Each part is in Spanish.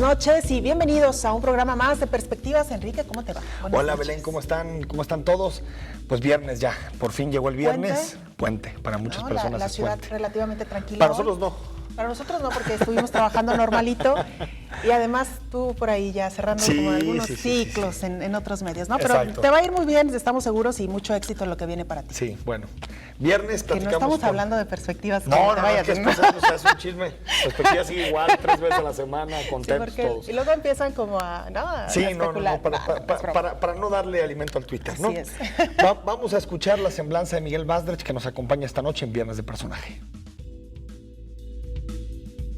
noches y bienvenidos a un programa más de Perspectivas. Enrique, ¿cómo te va? Hola Belén, ¿cómo están? ¿Cómo están todos? Pues viernes ya, por fin llegó el viernes. Puente para muchas personas. La es ciudad puente. Relativamente tranquila. Para nosotros no. Para nosotros no, porque estuvimos trabajando normalito y además tú por ahí ya cerrando como algunos ciclos en otros medios, ¿no? Pero te va a ir muy bien, estamos seguros, y mucho éxito en lo que viene para ti. Sí, bueno. Viernes platicamos. Que no estamos hablando de perspectivas. No, que después es un chisme. Perspectivas sigue igual, 3 veces a la semana, contentos todos. Y luego empiezan como a especular. Para no darle alimento al Twitter, ¿no? Así es. Vamos a escuchar la semblanza de Miguel Basdrech, que nos acompaña esta noche en Viernes de Personaje.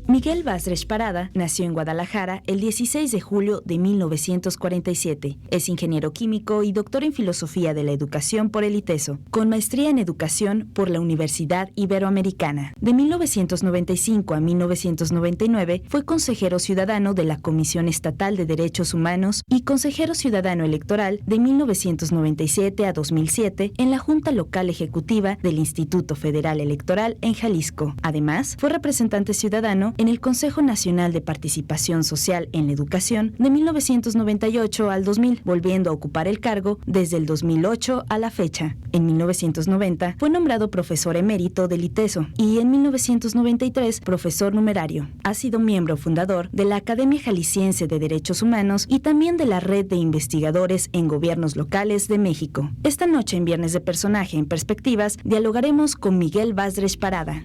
Miguel Basdrech Parada nació en Guadalajara el 16 de julio de 1947. Es ingeniero químico y doctor en Filosofía de la Educación por el ITESO, con maestría en Educación por la Universidad Iberoamericana. De 1995 a 1999 fue consejero ciudadano de la Comisión Estatal de Derechos Humanos y consejero ciudadano electoral de 1997 a 2007 en la Junta Local Ejecutiva del Instituto Federal Electoral en Jalisco. Además, fue representante ciudadano en el Consejo Nacional de Participación Social en la Educación de 1998 al 2000, volviendo a ocupar el cargo desde el 2008 a la fecha. En 1990 fue nombrado profesor emérito del ITESO y en 1993 profesor numerario. Ha sido miembro fundador de la Academia Jalisciense de Derechos Humanos y también de la Red de Investigadores en Gobiernos Locales de México. Esta noche en Viernes de Personaje en Perspectivas dialogaremos con Miguel Basdrech Parada.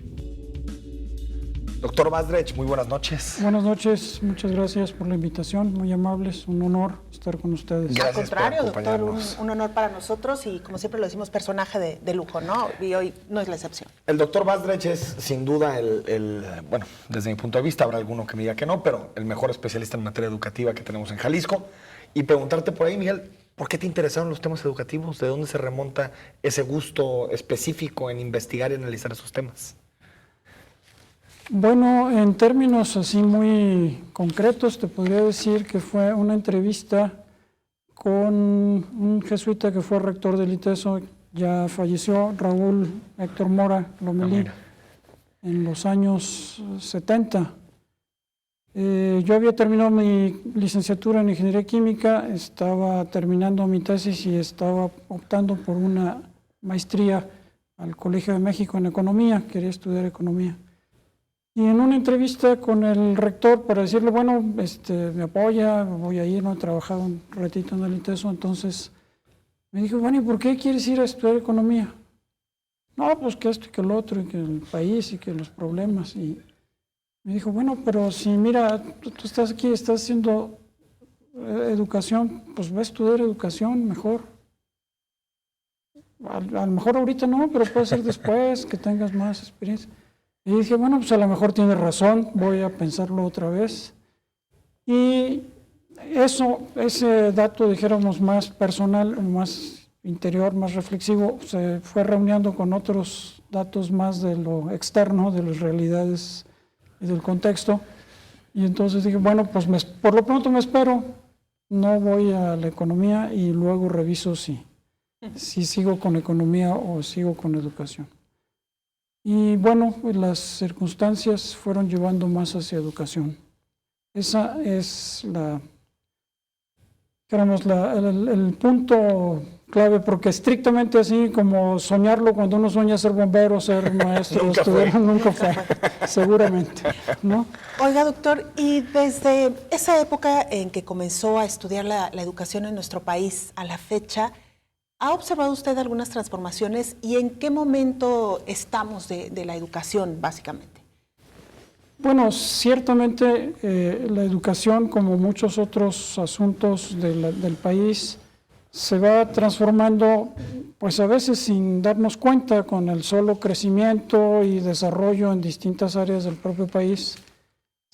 Doctor Basdrech, muy buenas noches. Buenas noches, muchas gracias por la invitación, muy amables, un honor estar con ustedes. Al contrario, doctor, un honor para nosotros y como siempre lo decimos, personaje de lujo, ¿no? Y hoy no es la excepción. El doctor Basdrech es sin duda bueno, desde mi punto de vista, habrá alguno que me diga que no, pero el mejor especialista en materia educativa que tenemos en Jalisco. Y preguntarte por ahí, Miguel, ¿por qué te interesaron los temas educativos? ¿De dónde se remonta ese gusto específico en investigar y analizar esos temas? Bueno, en términos así muy concretos, te podría decir que fue una entrevista con un jesuita que fue rector del ITESO, ya falleció, Raúl Héctor Mora Lomelí, en los años 70. Yo había terminado mi licenciatura en Ingeniería Química, estaba terminando mi tesis y estaba optando por una maestría al Colegio de México en Economía, quería estudiar Economía. Y en una entrevista con el rector para decirle, bueno, me apoya, voy a ir, no he trabajado un ratito en el ITESO, entonces me dijo, bueno, ¿y por qué quieres ir a estudiar Economía? No, pues que esto y que el otro, y que el país y que los problemas. Y me dijo, bueno, pero si mira, tú estás aquí, estás haciendo educación, pues ve a estudiar educación mejor. A lo mejor ahorita no, pero puede ser después, que tengas más experiencia. Y dije, bueno, pues a lo mejor tiene razón, voy a pensarlo otra vez. Y ese dato, dijéramos, más personal, más interior, más reflexivo, se fue reuniendo con otros datos más de lo externo, de las realidades y del contexto. Y entonces dije, bueno, pues por lo pronto me espero, no voy a la economía y luego reviso si sigo con economía o sigo con educación. Y bueno, las circunstancias fueron llevando más hacia educación. Esa es el punto clave, porque estrictamente así como soñarlo cuando uno sueña ser bombero, ser maestro, nunca fue, seguramente, ¿no? Oiga, doctor, y desde esa época en que comenzó a estudiar la educación en nuestro país a la fecha, ¿ha observado usted algunas transformaciones y en qué momento estamos de la educación, básicamente? Bueno, ciertamente la educación, como muchos otros asuntos del país, se va transformando, pues a veces sin darnos cuenta, con el solo crecimiento y desarrollo en distintas áreas del propio país.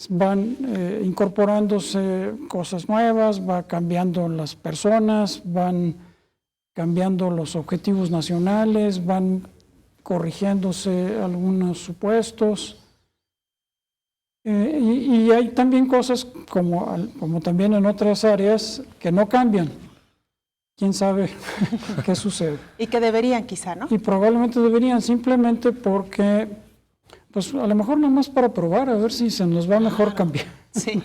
Van incorporándose cosas nuevas, va cambiando las personas, van cambiando los objetivos nacionales, van corrigiéndose algunos supuestos. Y hay también cosas, como también en otras áreas, que no cambian. ¿Quién sabe qué sucede? Y que deberían quizá, ¿no? Y probablemente deberían, simplemente porque, pues a lo mejor nada más para probar, a ver si se nos va mejor cambiar. Sí.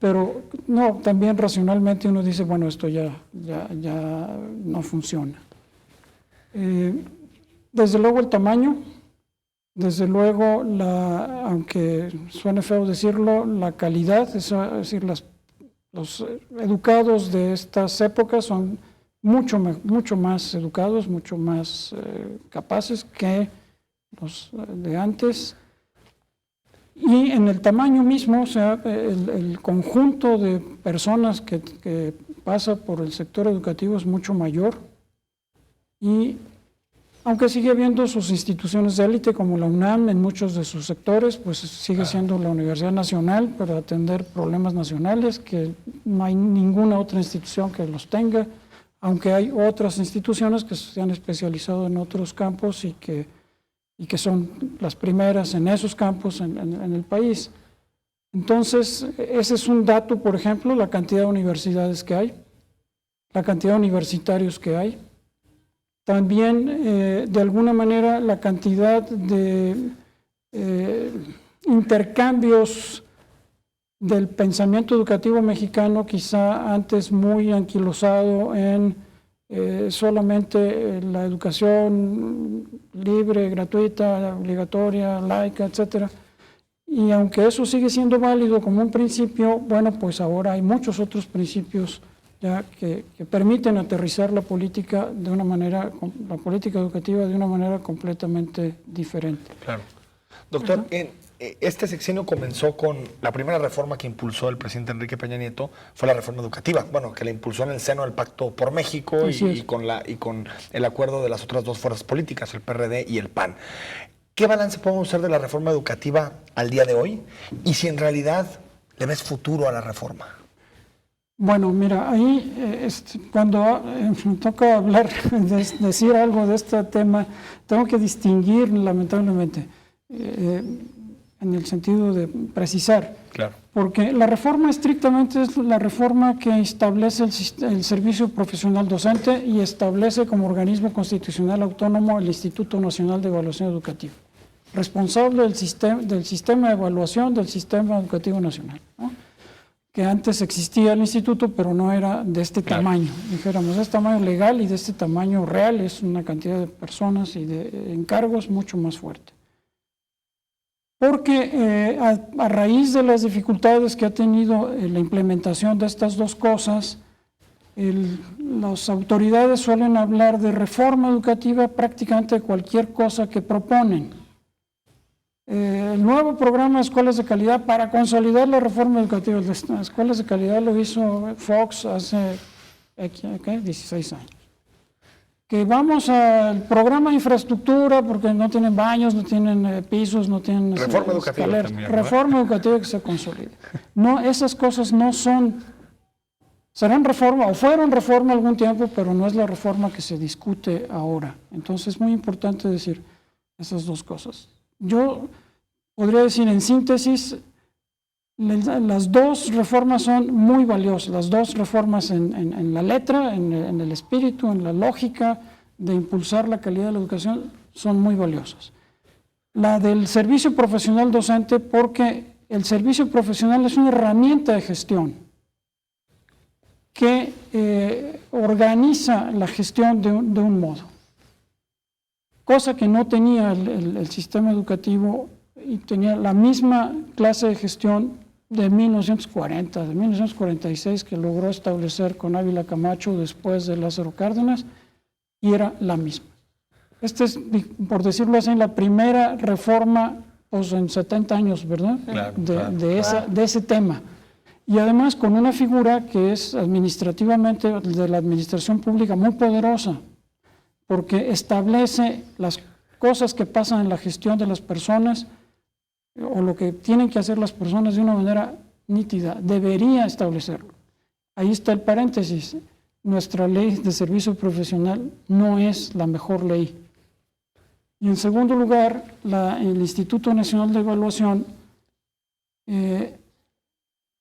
Pero no, también racionalmente uno dice, bueno, esto ya no funciona. Desde luego el tamaño, desde luego, aunque suene feo decirlo, la calidad, es decir, los educados de estas épocas son mucho más educados, mucho más capaces que los de antes. Y en el tamaño mismo, o sea, el conjunto de personas que pasa por el sector educativo es mucho mayor. Y aunque sigue habiendo sus instituciones de élite como la UNAM en muchos de sus sectores, pues sigue siendo la Universidad Nacional para atender problemas nacionales, que no hay ninguna otra institución que los tenga, aunque hay otras instituciones que se han especializado en otros campos y que son las primeras en esos campos en el país. Entonces, ese es un dato, por ejemplo, la cantidad de universidades que hay, la cantidad de universitarios que hay. También, de alguna manera, la cantidad de intercambios del pensamiento educativo mexicano, quizá antes muy anquilosado en solamente la educación libre, gratuita, obligatoria, laica, etcétera. Y aunque eso sigue siendo válido como un principio, bueno, pues ahora hay muchos otros principios ya que permiten aterrizar la política de una manera, la política educativa de una manera completamente diferente. Claro. Doctor, este sexenio comenzó con la primera reforma que impulsó el presidente Enrique Peña Nieto, fue la reforma educativa, bueno, que la impulsó en el seno del Pacto por México y con el acuerdo de las otras dos fuerzas políticas, el PRD y el PAN. ¿Qué balance podemos hacer de la reforma educativa al día de hoy? Y si en realidad le ves futuro a la reforma. Bueno, mira, ahí cuando me toca hablar, decir algo de este tema, tengo que distinguir, lamentablemente, en el sentido de precisar. Claro. Porque la reforma estrictamente es la reforma que establece el servicio profesional docente y establece como organismo constitucional autónomo el Instituto Nacional de Evaluación Educativa, responsable del sistema de evaluación del sistema educativo nacional, ¿no? Que antes existía el instituto, pero no era de este tamaño, dijéramos, de este tamaño legal y de este tamaño real, es una cantidad de personas y de encargos mucho más fuerte. Porque a raíz de las dificultades que ha tenido la implementación de estas dos cosas, las autoridades suelen hablar de reforma educativa prácticamente cualquier cosa que proponen. El nuevo programa de escuelas de calidad para consolidar la reforma educativa. Las escuelas de calidad lo hizo Fox hace 16 años. Que vamos al programa de infraestructura porque no tienen baños, no tienen pisos, no tienen reforma educativa escaleras. También, reforma educativa que se consolide. No, esas cosas no son, serán reforma o fueron reforma algún tiempo, pero no es la reforma que se discute ahora. Entonces es muy importante decir esas dos cosas. Yo podría decir en síntesis, las dos reformas son muy valiosas, las dos reformas en la letra, en el espíritu, en la lógica de impulsar la calidad de la educación son muy valiosas. La del servicio profesional docente, porque el servicio profesional es una herramienta de gestión que organiza la gestión de un modo, cosa que no tenía el sistema educativo y tenía la misma clase de gestión de 1940, de 1946 que logró establecer con Ávila Camacho después de Lázaro Cárdenas y era la misma. Esta es, por decirlo así, la primera reforma pues, en 70 años, ¿verdad? Claro, de ese tema. Y además con una figura que es administrativamente de la administración pública muy poderosa, porque establece las cosas que pasan en la gestión de las personas o lo que tienen que hacer las personas de una manera nítida, debería establecerlo. Ahí está el paréntesis. Nuestra ley de servicio profesional no es la mejor ley. Y en segundo lugar, el Instituto Nacional de Evaluación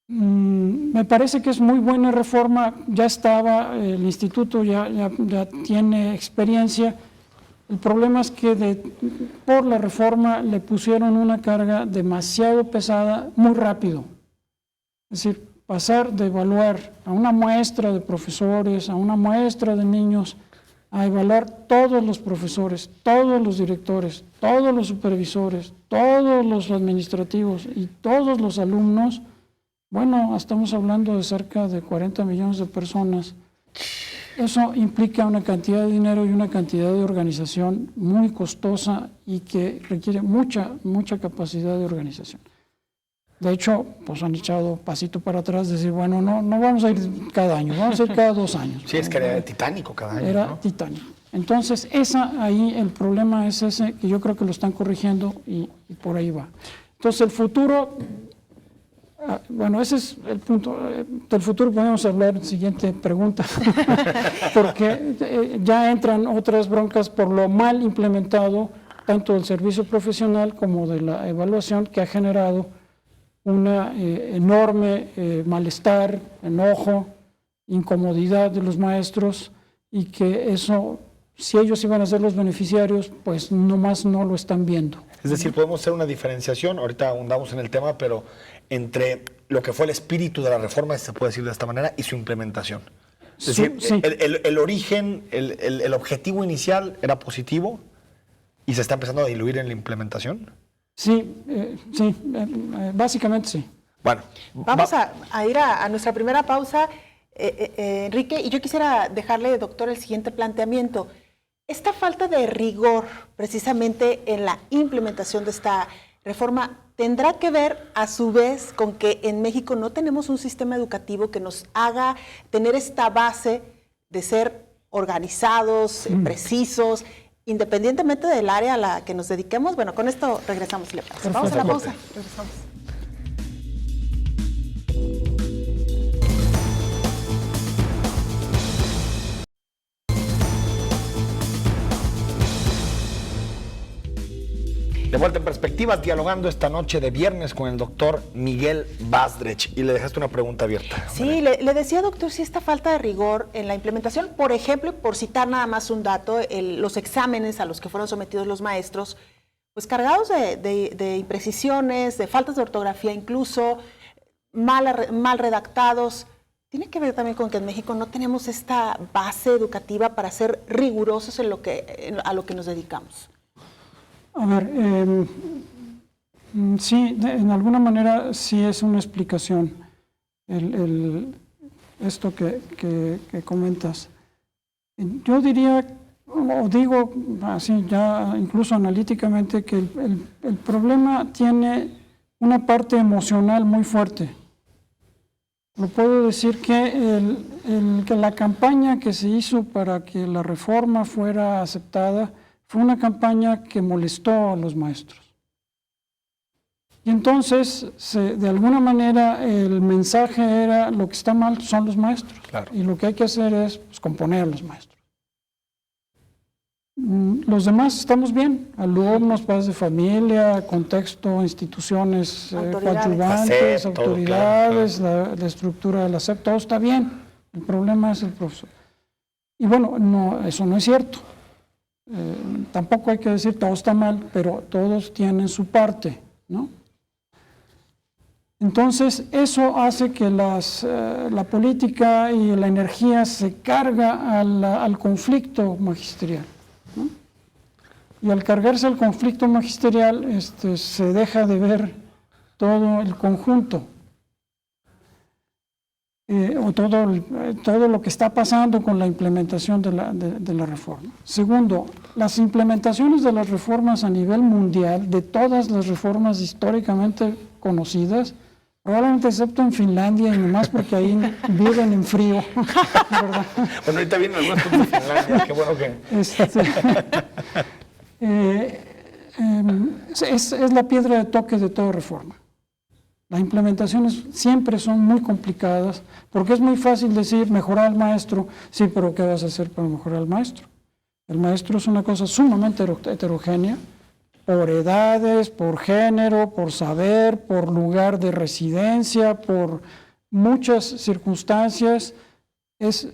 me parece que es muy buena reforma, ya estaba, el instituto ya tiene experiencia. El problema es que por la reforma le pusieron una carga demasiado pesada muy rápido. Es decir, pasar de evaluar a una muestra de profesores, a una muestra de niños, a evaluar todos los profesores, todos los directores, todos los supervisores, todos los administrativos y todos los alumnos, bueno, estamos hablando de cerca de 40 millones de personas. Eso implica una cantidad de dinero y una cantidad de organización muy costosa y que requiere mucha capacidad de organización. De hecho, pues han echado pasito para atrás, decir, bueno, no vamos a ir cada año, vamos a ir cada 2 años. Sí, es que era titánico cada año, Era ¿no? titánico. Entonces, ahí el problema es ese, que yo creo que lo están corrigiendo y por ahí va. Entonces, el futuro, bueno, ese es el punto. Del futuro podemos hablar, siguiente pregunta, porque ya entran otras broncas por lo mal implementado, tanto del servicio profesional como de la evaluación, que ha generado una enorme malestar, enojo, incomodidad de los maestros, y que eso, si ellos iban a ser los beneficiarios, pues nomás no lo están viendo. Es decir, podemos hacer una diferenciación, ahorita ahondamos en el tema, pero entre lo que fue el espíritu de la reforma, si se puede decir de esta manera, y su implementación. Es decir, Sí. el origen, el objetivo inicial era positivo y se está empezando a diluir en la implementación. Sí, básicamente sí. Bueno, Vamos a ir a nuestra primera pausa, Enrique, y yo quisiera dejarle, doctor, el siguiente planteamiento. Esta falta de rigor, precisamente en la implementación de esta reforma, tendrá que ver, a su vez, con que en México no tenemos un sistema educativo que nos haga tener esta base de ser organizados, precisos, independientemente del área a la que nos dediquemos. Bueno, con esto regresamos, si le parece. Vamos a la pausa. Regresamos. de vuelta en Perspectivas, dialogando esta noche de viernes con el doctor Miguel Basdrech. Y le dejaste una pregunta abierta. Sí, le decía, doctor, si esta falta de rigor en la implementación, por ejemplo, por citar nada más un dato, los exámenes a los que fueron sometidos los maestros, pues cargados de imprecisiones, de faltas de ortografía incluso, mal redactados. Tiene que ver también con que en México no tenemos esta base educativa para ser rigurosos a lo que nos dedicamos. A ver, sí, en alguna manera sí es una explicación esto que comentas. Yo diría, o digo así ya incluso analíticamente, que el problema tiene una parte emocional muy fuerte. Lo puedo decir que la campaña que se hizo para que la reforma fuera aceptada fue una campaña que molestó a los maestros. Y entonces, de alguna manera, el mensaje era: lo que está mal son los maestros. Claro. Y lo que hay que hacer es componer a los maestros. Los demás estamos bien, alumnos, padres de familia, contexto, instituciones coadyuvantes, autoridades, claro. La estructura de la SEP, todo está bien. El problema es el profesor. Y bueno, no, eso no es cierto. Tampoco hay que decir todo está mal, pero todos tienen su parte, ¿no? Entonces, eso hace que la política y la energía se carga al conflicto magisterial, ¿no? Y al cargarse al conflicto magisterial, se deja de ver todo el conjunto, o todo lo que está pasando con la implementación de la reforma. Segundo, las implementaciones de las reformas a nivel mundial, de todas las reformas históricamente conocidas, probablemente excepto en Finlandia, y nomás porque ahí viven en frío, ¿verdad? Bueno, ahorita vienen algunas cosas de Finlandia, qué bueno que... es la piedra de toque de toda reforma. Las implementaciones siempre son muy complicadas, porque es muy fácil decir mejorar al maestro. Sí, pero ¿qué vas a hacer para mejorar al maestro? El maestro es una cosa sumamente heterogénea, por edades, por género, por saber, por lugar de residencia, por muchas circunstancias.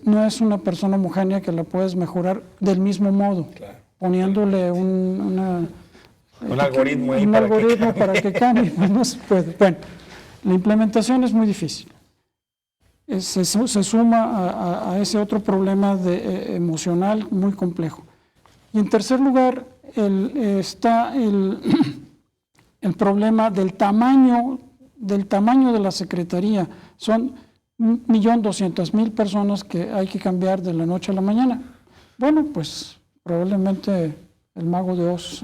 No es una persona homogénea que la puedes mejorar del mismo modo, claro, poniéndole un algoritmo ahí para que cambie. Pues no se puede. Bueno, la implementación es muy difícil. se suma a ese otro problema emocional muy complejo. Y en tercer lugar, está el problema del tamaño de la Secretaría. Son 1.200.000 personas que hay que cambiar de la noche a la mañana. Bueno, pues probablemente el mago de Oz.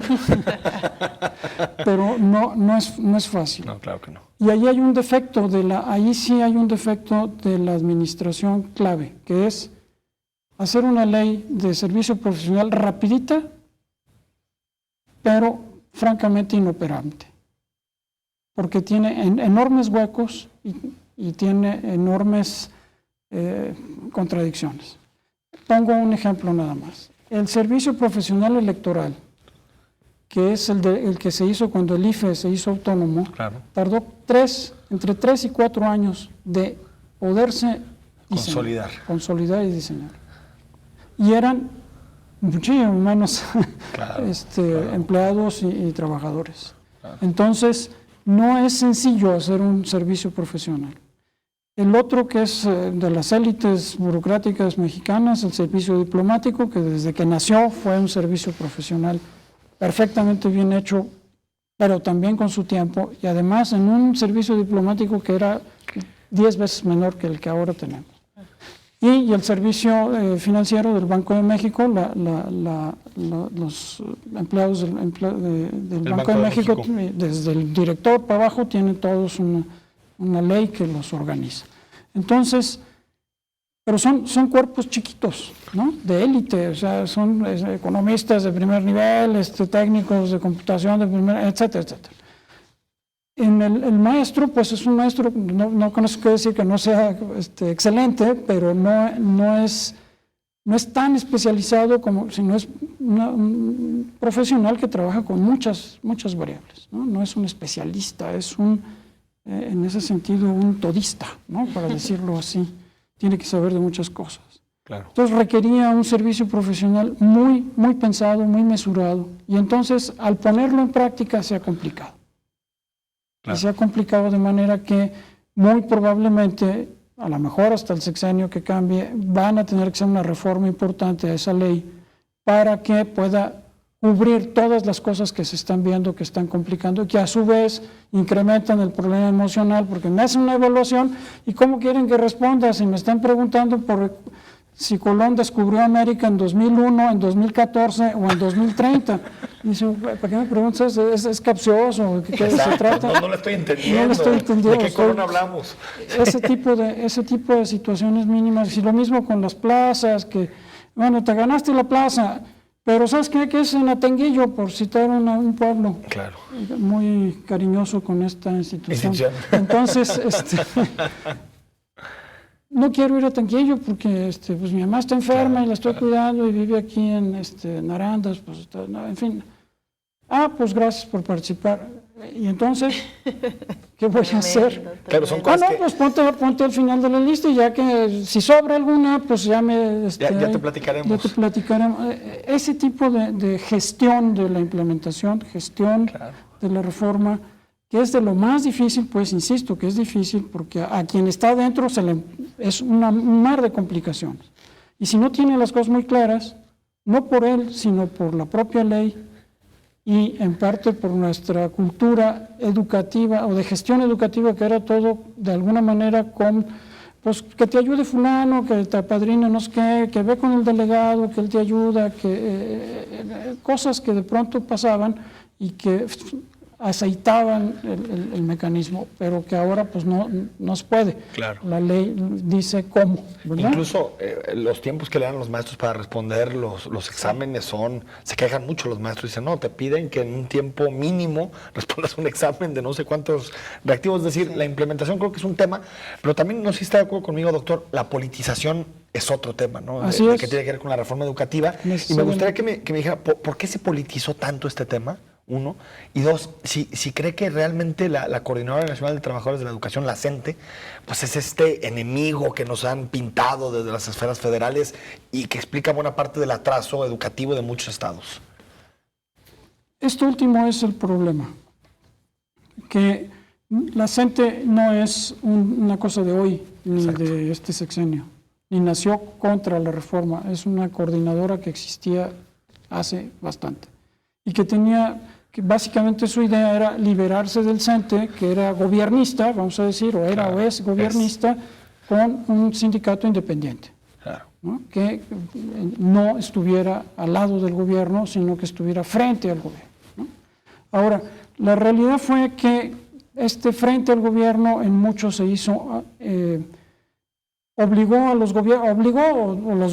Pero no es fácil. No, claro que no. Y ahí hay un defecto ahí sí hay un defecto de la administración clave, que es hacer una ley de servicio profesional rapidita, pero francamente inoperante, porque tiene enormes huecos y tiene enormes contradicciones. Pongo un ejemplo nada más. El servicio profesional electoral, que es el que se hizo cuando el IFE se hizo autónomo, Claro. tardó entre 3 y 4 años de poderse consolidar y diseñar. Y eran muchísimo menos Claro. empleados y trabajadores. Claro. Entonces, no es sencillo hacer un servicio profesional. El otro, que es de las élites burocráticas mexicanas, el servicio diplomático, que desde que nació fue un servicio profesional perfectamente bien hecho, pero también con su tiempo, y además en un servicio diplomático que era 10 veces menor que el que ahora tenemos. Y el servicio financiero del Banco de México, los empleados del Banco de México, desde el director para abajo, tienen todos una ley que los organiza. Entonces, pero son cuerpos chiquitos, ¿no? De élite, o sea, son economistas de primer nivel, técnicos de computación de primer, etcétera, etcétera. El maestro, pues es un maestro, no conozco que decir que no sea excelente, pero no es tan especializado como, sino es un profesional que trabaja con muchas variables, ¿no? No es un especialista, es en ese sentido, un todista, ¿no? Para decirlo así. Tiene que saber de muchas cosas. Claro. Entonces requería un servicio profesional muy pensado, muy mesurado, y entonces al ponerlo en práctica se ha complicado. Claro. Y se ha complicado de manera que muy probablemente, a lo mejor hasta el sexenio que cambie, van a tener que hacer una reforma importante a esa ley para que pueda cubrir todas las cosas que se están viendo que están complicando, que a su vez incrementan el problema emocional, porque me hacen una evaluación y ¿cómo quieren que responda? Si me están preguntando por si Colón descubrió América en 2001, en 2014 o en 2030. Y dice, ¿para qué me preguntas? ¿Es capcioso? ¿De qué se trata? No lo estoy entendiendo. No lo estoy entendiendo. ¿De qué Colón hablamos? Ese tipo de situaciones mínimas. Y lo mismo con las plazas, que, bueno, te ganaste la plaza, pero ¿sabes qué? Que es en Atenguillo, por citar un pueblo. Claro. Muy cariñoso con esta institución. Entonces, no quiero ir a Atenguillo porque pues mi mamá está enferma y la estoy cuidando y vive aquí en Arandas, pues, en fin. Pues gracias por participar. Y entonces, ¿qué voy a hacer? Claro, son cosas pues ponte al final de la lista y ya que si sobra alguna, pues ya te platicaremos. Ya te platicaremos. Ese tipo de gestión de la implementación, gestión de la reforma, que es de lo más difícil, pues insisto que es difícil porque a quien está adentro es un mar de complicaciones. Y si no tiene las cosas muy claras, no por él, sino por la propia ley, y en parte por nuestra cultura educativa o de gestión educativa, que era todo de alguna manera pues que te ayude fulano, que te apadrine no sé qué, que ve con el delegado, que él te ayuda, cosas que de pronto pasaban y que aceitaban el mecanismo, pero que ahora pues no se puede. Claro. La ley dice cómo, ¿verdad? Incluso los tiempos que le dan los maestros para responder los exámenes se quejan mucho los maestros, dicen, no, te piden que en un tiempo mínimo respondas un examen de no sé cuántos reactivos, es decir, la implementación creo que es un tema, pero también no sé si está de acuerdo conmigo, doctor, la politización es otro tema, ¿no? Así es. Que tiene que ver con la reforma educativa, y me gustaría que me dijera, ¿por qué se politizó tanto este tema? Uno, y dos, si cree que realmente la Coordinadora Nacional de Trabajadores de la Educación, la CENTE, pues es este enemigo que nos han pintado desde las esferas federales y que explica buena parte del atraso educativo de muchos estados. Esto último es el problema, que La CENTE no es una cosa de hoy, ni Exacto. de este sexenio, ni nació contra la reforma. Es una coordinadora que existía hace bastante y que básicamente su idea era liberarse del CENTE, que era gobiernista, vamos a decir, o era o es gobiernista, con un sindicato independiente, Claro. ¿no? Que no estuviera al lado del gobierno, sino que estuviera frente al gobierno, ¿no? Ahora, la realidad fue que este frente al gobierno en muchos se hizo, obligó a los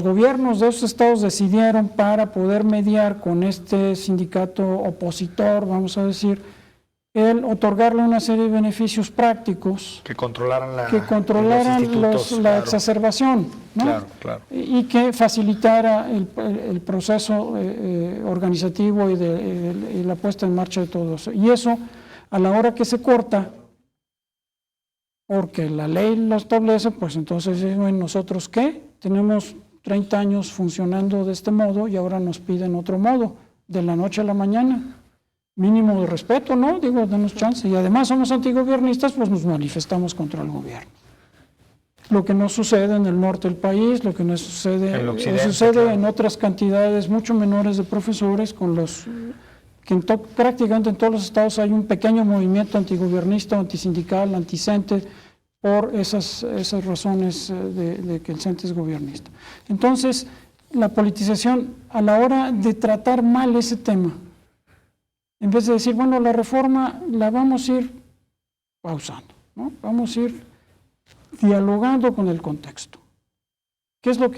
gobiernos de esos estados decidieron para poder mediar con este sindicato opositor, vamos a decir, el otorgarle una serie de beneficios prácticos Que controlaran que controlaran los institutos, la claro. exacerbación, ¿no? Claro, claro. Y que facilitara el proceso organizativo y la puesta en marcha de todo eso. Y eso, a la hora que se corta, porque la ley lo establece, pues entonces, ¿nosotros qué? Tenemos 30 años funcionando de este modo y ahora nos piden otro modo, de la noche a la mañana. Mínimo de respeto, ¿no? Digo, denos chance. Y además somos antigobiernistas, pues nos manifestamos contra el gobierno. Lo que no sucede en el norte del país, lo que no sucede, En el occidente, sucede claro. en otras cantidades mucho menores de profesores, con los que prácticamente en todos los estados hay un pequeño movimiento antigobiernista, antisindical, anticente, por esas razones de que el CENTE es gobiernista. Entonces, la politización, a la hora de tratar mal ese tema, en vez de decir, bueno, la reforma la vamos a ir pausando, ¿no? Vamos a ir dialogando con el contexto. ¿Qué es lo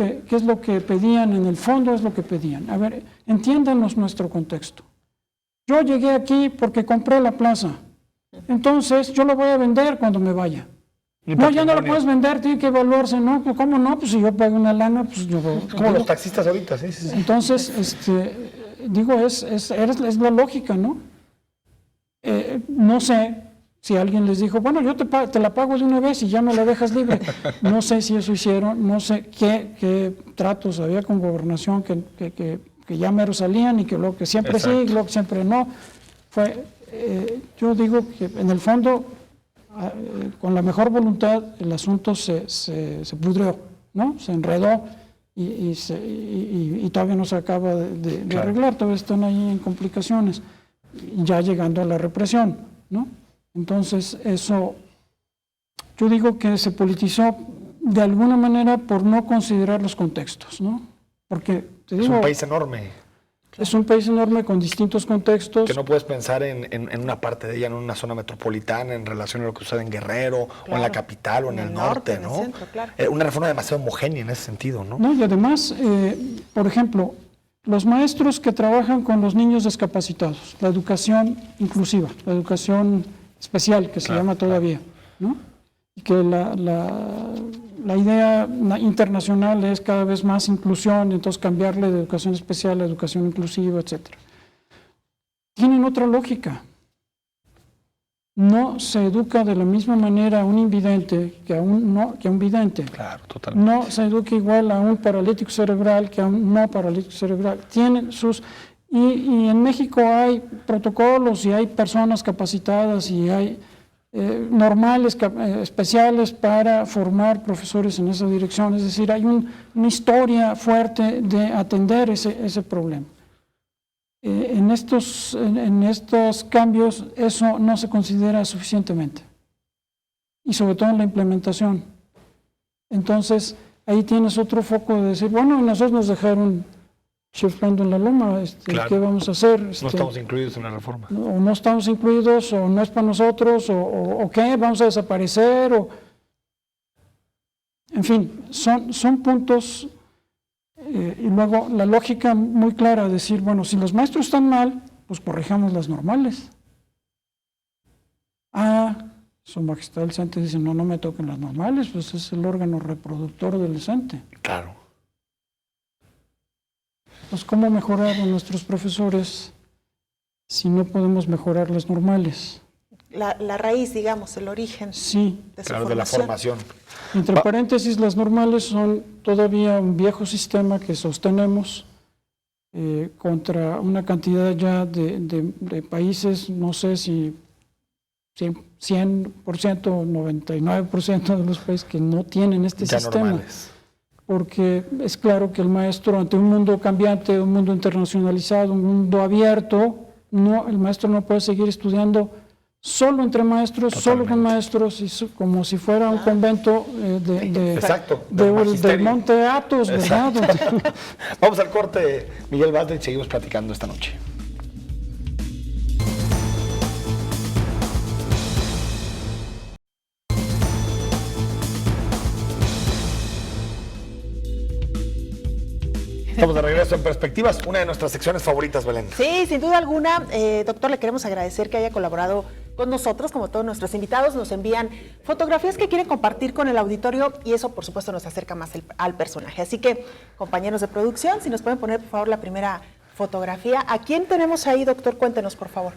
que pedían? En el fondo es lo que pedían. A ver, entiéndanos nuestro contexto. Yo llegué aquí porque compré la plaza. Entonces, yo lo voy a vender cuando me vaya. No, ya no lo puedes vender, tiene que evaluarse, ¿no? ¿Cómo no? Pues si yo pago una lana, pues yo... Como los taxistas ahorita, sí, sí, sí. Entonces, digo, es la lógica, ¿no? No sé si alguien les dijo, bueno, yo te la pago de una vez y ya me la dejas libre. No sé si eso hicieron, no sé qué tratos había con gobernación que ya mero salían y que luego que siempre sí, y luego que siempre no. Yo digo que en el fondo, con la mejor voluntad, el asunto se pudrió, ¿no? Se enredó y todavía no se acaba de Claro. arreglar, todavía están ahí en complicaciones, ya llegando a la represión, ¿no? Entonces, eso, yo digo que se politizó de alguna manera por no considerar los contextos, ¿no? Porque, te digo, Es un país enorme, es un país enorme con distintos contextos. que no puedes pensar en una parte de ella, en una zona metropolitana, en relación a lo que sucede en Guerrero, o en la capital, o en el norte, en el ¿no? centro, claro. Una reforma demasiado homogénea en ese sentido, ¿no? No, y además, por ejemplo, los maestros que trabajan con los niños discapacitados, la educación inclusiva, la educación especial, que se llama todavía, ¿no? Y que la idea internacional es cada vez más inclusión, entonces cambiarle de educación especial a educación inclusiva, etc. Tienen otra lógica. No se educa de la misma manera a un invidente que a un vidente. Claro, totalmente. No se educa igual a un paralítico cerebral que a un no paralítico cerebral. Tienen sus... Y en México hay protocolos y hay personas capacitadas y hay normales, especiales para formar profesores en esa dirección. Es decir, hay una historia fuerte de atender ese problema. En estos cambios eso no se considera suficientemente. Y sobre todo en la implementación. Entonces, ahí tienes otro foco de decir, bueno, nosotros nos dejaron chiflando en la loma, Claro. ¿qué vamos a hacer? No estamos incluidos en la reforma. O no estamos incluidos, o no es para nosotros, o qué, vamos a desaparecer, en fin, son puntos, y luego la lógica muy clara de decir, bueno, si los maestros están mal, pues corrijamos las normales. Su Majestad el CENTE dice, no me toquen las normales, pues es el órgano reproductor del CENTE. Claro. Pues, ¿cómo mejorar a nuestros profesores si no podemos mejorar las normales? La raíz, digamos, el origen Sí. de su Claro, de la formación. Entre paréntesis, las normales son todavía un viejo sistema que sostenemos contra una cantidad ya de países, no sé si 100%, 99% de los países que no tienen este Ya sistema. normales. Porque es claro que el maestro, ante un mundo cambiante, un mundo internacionalizado, un mundo abierto, el maestro no puede seguir estudiando solo entre maestros, solo con maestros, como si fuera un convento Exacto, del magisterio. Monte Athos, ¿verdad? Vamos al corte, Miguel Vázquez, y seguimos platicando esta noche. Estamos de regreso en Perspectivas, una de nuestras secciones favoritas, Belén. Sí, sin duda alguna, doctor, le queremos agradecer que haya colaborado con nosotros, como todos nuestros invitados. Nos envían fotografías que quieren compartir con el auditorio y eso, por supuesto, nos acerca más al personaje. Así que, compañeros de producción, si nos pueden poner, por favor, la primera fotografía. ¿A quién tenemos ahí, doctor? Cuéntenos, por favor.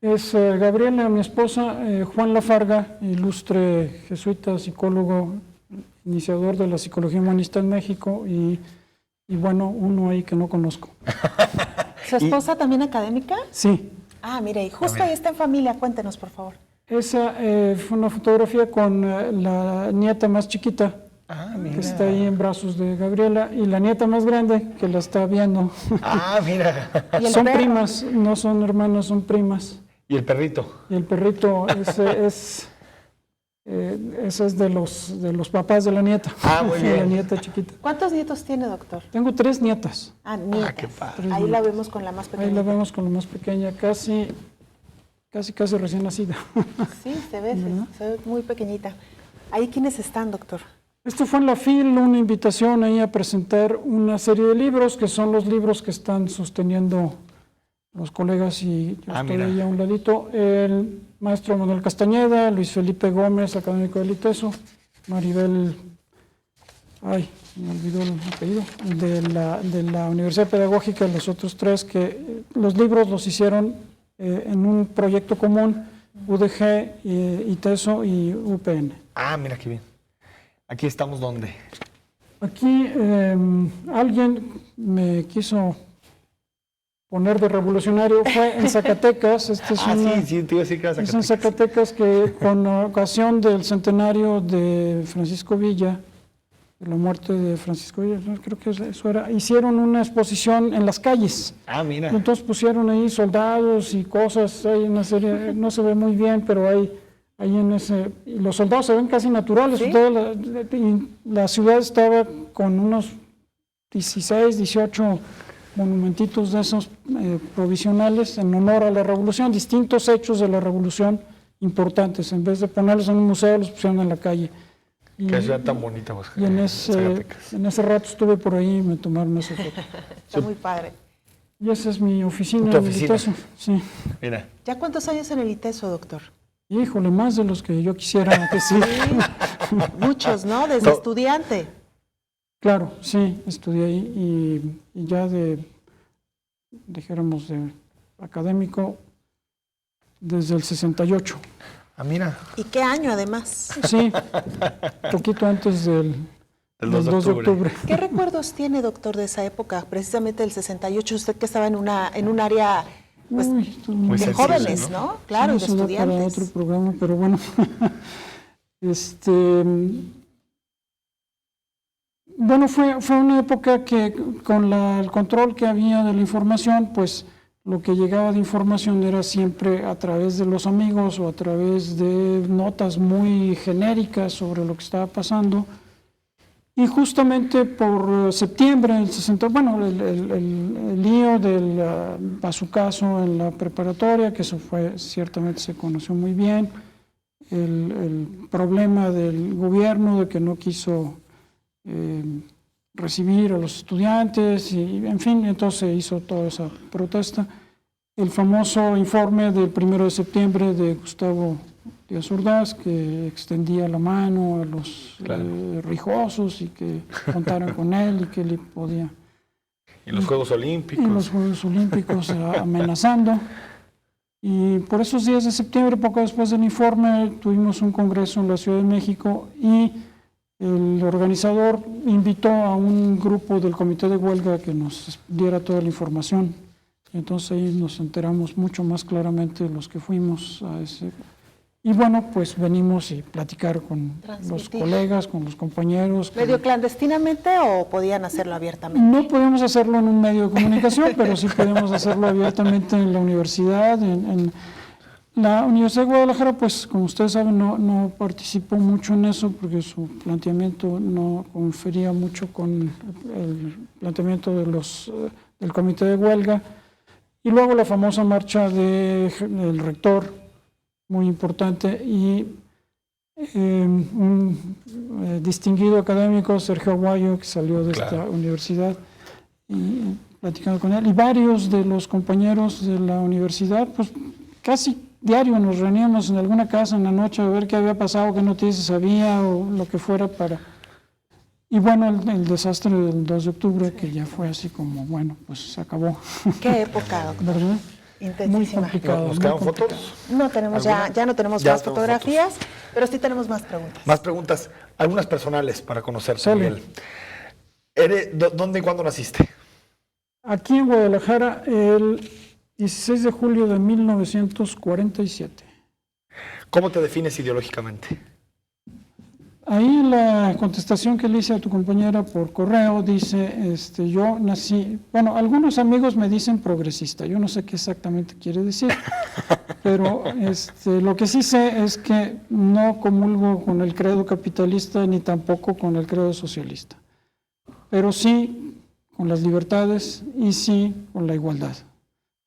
Es Gabriela, mi esposa, Juan Lafarga, ilustre jesuita, psicólogo, iniciador de la psicología humanista en México y bueno, uno ahí que no conozco. ¿Su esposa también académica? Sí. Ah, mire, y justo ahí está en familia. Cuéntenos, por favor. Esa fue una fotografía con la nieta más chiquita, que está ahí en brazos de Gabriela, y la nieta más grande, que la está viendo. Ah, mira. Son primas, no son hermanas, son primas. ¿Y el perrito? Y el perrito, ese es de los papás de la nieta. Ah, muy bien. La nieta chiquita. ¿Cuántos nietos tiene, doctor? Tengo 3 nietas. Ah, nietas. qué padre. Ahí la vemos con la más pequeña. Ahí la vemos con la más pequeña, casi recién nacida. Sí, se ve muy pequeñita. ¿Ahí quiénes están, doctor? Esto fue en la FIL, una invitación ahí a presentar una serie de libros, que son los libros que están sosteniendo los colegas y yo estoy ahí a un ladito. El maestro Manuel Castañeda, Luis Felipe Gómez, académico del ITESO, Maribel, me olvidó el apellido, de la Universidad Pedagógica, los otros 3, que los libros los hicieron en un proyecto común, UDG, ITESO y UPN. Ah, mira qué bien. Aquí estamos, ¿dónde? Aquí alguien me quiso poner de revolucionario, fue en Zacatecas. Sí, te iba a decir que era Es en Zacatecas, que con ocasión del centenario de Francisco Villa, de la muerte de Francisco Villa, creo que eso era, hicieron una exposición en las calles. Ah, mira. Entonces pusieron ahí soldados y cosas, hay una serie, no se ve muy bien, pero hay en ese, y los soldados se ven casi naturales. ¿Sí? La ciudad estaba con unos 16, 18 monumentitos de esos provisionales en honor a la revolución, distintos hechos de la revolución importantes. En vez de ponerlos en un museo, los pusieron en la calle. Qué ciudad tan bonita, pues. Y en ese rato estuve por ahí y me tomaron esa foto. Está muy padre. Y esa es mi oficina. ¿Tu en el oficina? ITESO, sí. Mira. ¿Ya cuántos años en el ITESO, doctor? Híjole, más de los que yo quisiera decir. Muchos, ¿no? Desde estudiante. Claro, sí, estudié ahí y ya dijéramos, de académico desde el 68. Ah, mira. ¿Y qué año, además? Sí, poquito antes del 2 de octubre. ¿Qué recuerdos tiene, doctor, de esa época? Precisamente del 68, usted que estaba en un área pues, muy de sensible, jóvenes, ¿no? Claro, sí, y de estudiantes. Para otro programa, pero bueno. Bueno, fue una época que con el control que había de la información, pues lo que llegaba de información era siempre a través de los amigos o a través de notas muy genéricas sobre lo que estaba pasando. Y justamente por septiembre del 60, bueno, el lío del bazucazo en la preparatoria, que eso ciertamente se conoció muy bien, el problema del gobierno de que no quiso recibir a los estudiantes, y en fin, entonces se hizo toda esa protesta. El famoso informe del 1 de septiembre de Gustavo Díaz Ordaz, que extendía la mano a los rijosos y que contaran con él y que él podía. Y los Juegos Olímpicos. Y los Juegos Olímpicos amenazando. Y por esos días de septiembre, poco después del informe, tuvimos un congreso en la Ciudad de México y el organizador invitó a un grupo del comité de huelga que nos diera toda la información. Y entonces ahí nos enteramos mucho más claramente los que fuimos a ese. Y bueno, pues venimos y platicar con los colegas, con los compañeros. ¿Medio clandestinamente o podían hacerlo abiertamente? No podemos hacerlo en un medio de comunicación, pero sí podemos hacerlo abiertamente en la universidad. En la Universidad de Guadalajara, pues como ustedes saben, no participó mucho en eso porque su planteamiento no confería mucho con el planteamiento de del comité de huelga. Y luego la famosa marcha del rector, muy importante, y un distinguido académico, Sergio Aguayo, que salió de esta universidad, y platicando con él, y varios de los compañeros de la universidad, pues casi diario nos reuníamos en alguna casa en la noche a ver qué había pasado, qué noticias había o lo que fuera para... Y bueno, el desastre del 2 de octubre, que ya fue así como, bueno, pues se acabó. ¿Qué época, doctor? ¿Verdad? Intensísima. Muy complicado. ¿Nos quedan fotos? No tenemos, ya no tenemos Ya más tenemos fotografías, pero sí tenemos más preguntas. Más preguntas, algunas personales para conocerte, Sale. Miguel. ¿Dónde y cuándo naciste? Aquí en Guadalajara, el 16 de julio de 1947. ¿Cómo te defines ideológicamente? Ahí en la contestación que le hice a tu compañera por correo dice, yo nací, bueno, algunos amigos me dicen progresista, yo no sé qué exactamente quiere decir, pero lo que sí sé es que no comulgo con el credo capitalista ni tampoco con el credo socialista, pero sí con las libertades y sí con la igualdad,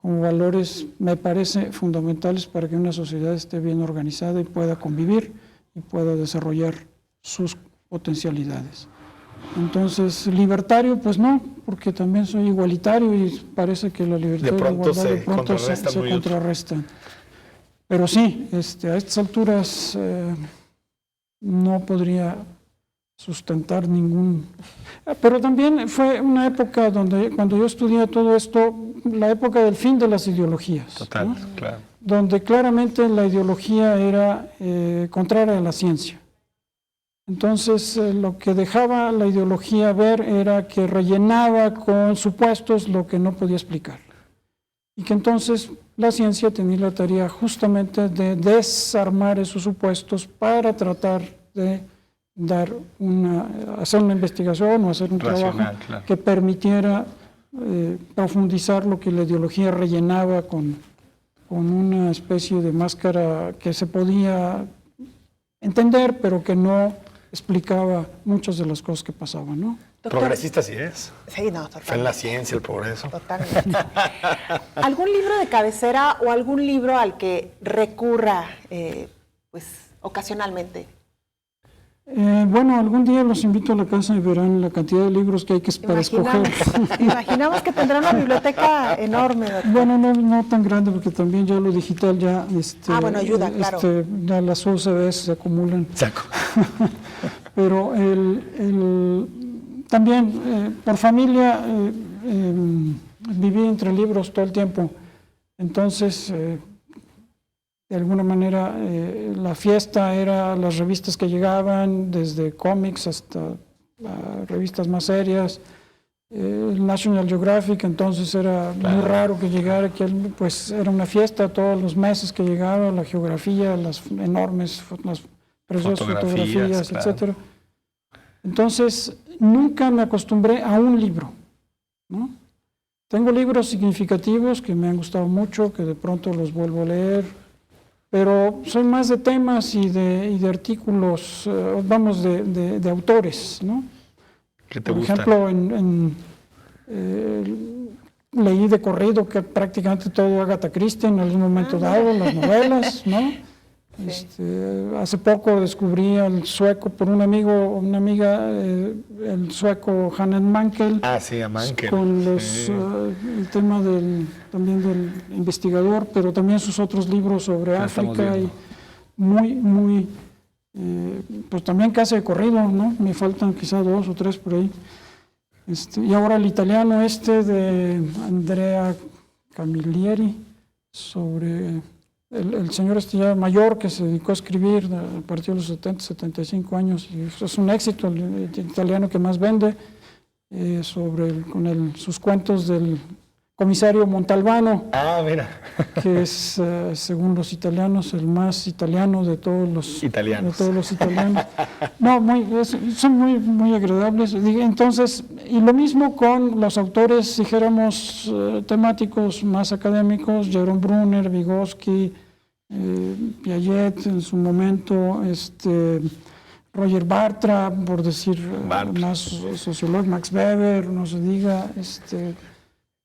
como valores me parece fundamentales para que una sociedad esté bien organizada y pueda convivir y pueda desarrollar sus potencialidades. Entonces, libertario, pues no, porque también soy igualitario y parece que la libertad y la igualdad de pronto se contrarrestan. Pero sí, a estas alturas no podría sustentar ningún... Pero también fue una época donde, cuando yo estudié todo esto, la época del fin de las ideologías. Total, ¿no? claro. Donde claramente la ideología era contraria a la ciencia. Entonces, lo que dejaba la ideología ver era que rellenaba con supuestos lo que no podía explicar. Y que entonces la ciencia tenía la tarea justamente de desarmar esos supuestos para tratar de hacer una investigación o hacer un trabajo claro, que permitiera profundizar lo que la ideología rellenaba con una especie de máscara que se podía entender, pero que no explicaba muchas de las cosas que pasaban, ¿no? Doctor, Progresista sí es. Sí, no, totalmente. Fe en la ciencia, el progreso. Totalmente. ¿Algún libro de cabecera o algún libro al que recurra pues ocasionalmente? Bueno, algún día los invito a la casa y verán la cantidad de libros que hay para escoger. Imaginamos que tendrán una biblioteca enorme, doctor. Bueno, no tan grande, porque también ya lo digital ya... bueno, ayuda, claro. Ya las USBs se acumulan. Saco. Pero también, por familia, viví entre libros todo el tiempo. Entonces... de alguna manera, la fiesta era las revistas que llegaban, desde cómics hasta revistas más serias. National Geographic, entonces era muy raro que llegara, pues era una fiesta todos los meses que llegaba, la geografía, las enormes, las preciosas fotografías, etcétera. Entonces, nunca me acostumbré a un libro, ¿no? Tengo libros significativos que me han gustado mucho, que de pronto los vuelvo a leer, pero soy más de temas y de artículos, de autores, ¿no? ¿Qué te Por gusta? ejemplo, leí de corrido que prácticamente todo Agatha Christie en algún momento dado, las novelas, ¿no? Hace poco descubrí al sueco por una amiga, el sueco Hannes Mankell. Ah, sí, a Mankell. Con el tema también del investigador, pero también sus otros libros sobre África, y muy, pues también casi de corrido, ¿no? Me faltan quizá 2 o 3 por ahí. Y ahora el italiano de Andrea Camilleri, sobre el señor ya mayor que se dedicó a escribir a partir de los 70, 75 años, y es un éxito, el italiano que más vende, sus cuentos comisario Montalbano, Ah, mira. que es, según los italianos, el más italiano de todos los Italianos. De todos los italianos. No, son muy agradables. Entonces, y lo mismo con los autores, dijéramos, temáticos más académicos, Jerome Brunner, Vygotsky, Piaget en su momento, Roger Bartra, por decir más sociólogo, Max Weber, no se diga,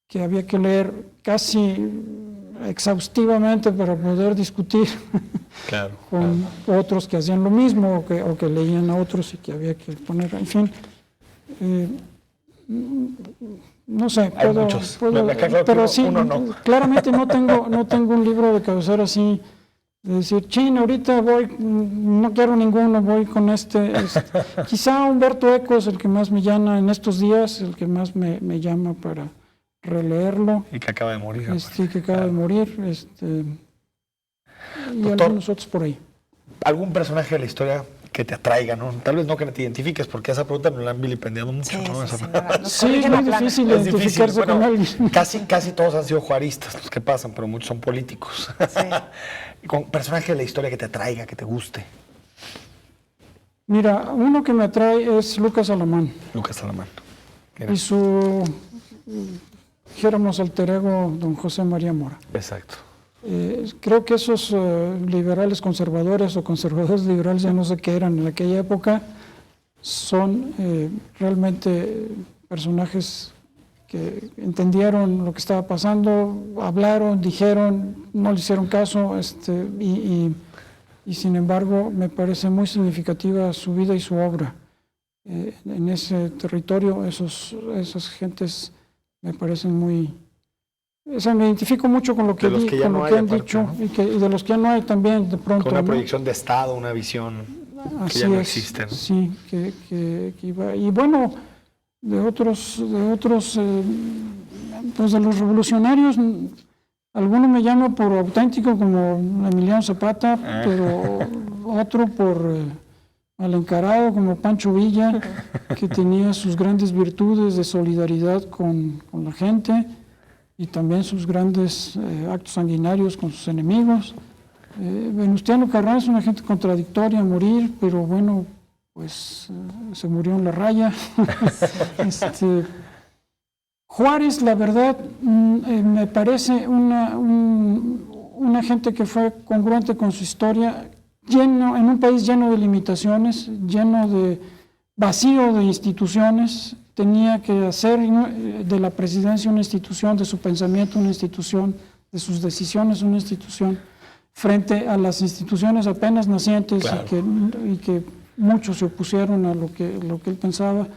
que había que leer casi exhaustivamente para poder discutir con otros que hacían lo mismo o que leían a otros y que había que poner, en fin. No sé, pero sí, claramente no tengo un libro de cabecera así, de decir, chin, ahorita no quiero ninguno, voy con Quizá Humberto Eco es el que más me llama en estos días, el que más me llama para releerlo. Y que acaba de morir. Que acaba de morir. Y Doctor, algunos otros por ahí. ¿Algún personaje de la historia que te atraiga, no? Tal vez no que te identifiques, porque esa pregunta me la han vilipendiado mucho, ¿no? Sí, es muy difícil identificarse con alguien. Casi todos han sido juaristas los que pasan, pero muchos son políticos. Sí. ¿Con personaje de la historia que te atraiga, que te guste? Mira, uno que me atrae es Lucas Alamán. Lucas Alamán. Mira. Y su, dijéramos, alter ego, don José María Mora. Exacto. Creo que esos liberales conservadores o conservadores liberales, ya no sé qué eran en aquella época, son realmente personajes que entendieron lo que estaba pasando, hablaron, dijeron, no le hicieron caso, y sin embargo me parece muy significativa su vida y su obra. En ese territorio, esas gentes me parecen muy... O sea, me identifico mucho con lo que, han dicho, ¿no? y de los que ya no hay también de pronto. Con una proyección de Estado, una visión que ya no existe. Sí, que iba. Y bueno, de otros pues de los revolucionarios, alguno me llama por auténtico como Emiliano Zapata, pero otro por mal encarado como Pancho Villa, que tenía sus grandes virtudes de solidaridad con la gente, y también sus grandes actos sanguinarios con sus enemigos. Venustiano Carranza, una gente contradictoria a morir, pero bueno, pues se murió en la raya. Juárez, la verdad, me parece una gente que fue congruente con su historia, en un país lleno de limitaciones, lleno de vacío de instituciones. Tenía que hacer de la presidencia una institución, de su pensamiento una institución, de sus decisiones una institución, frente a las instituciones apenas nacientes, claro, y que muchos se opusieron a lo que él pensaba,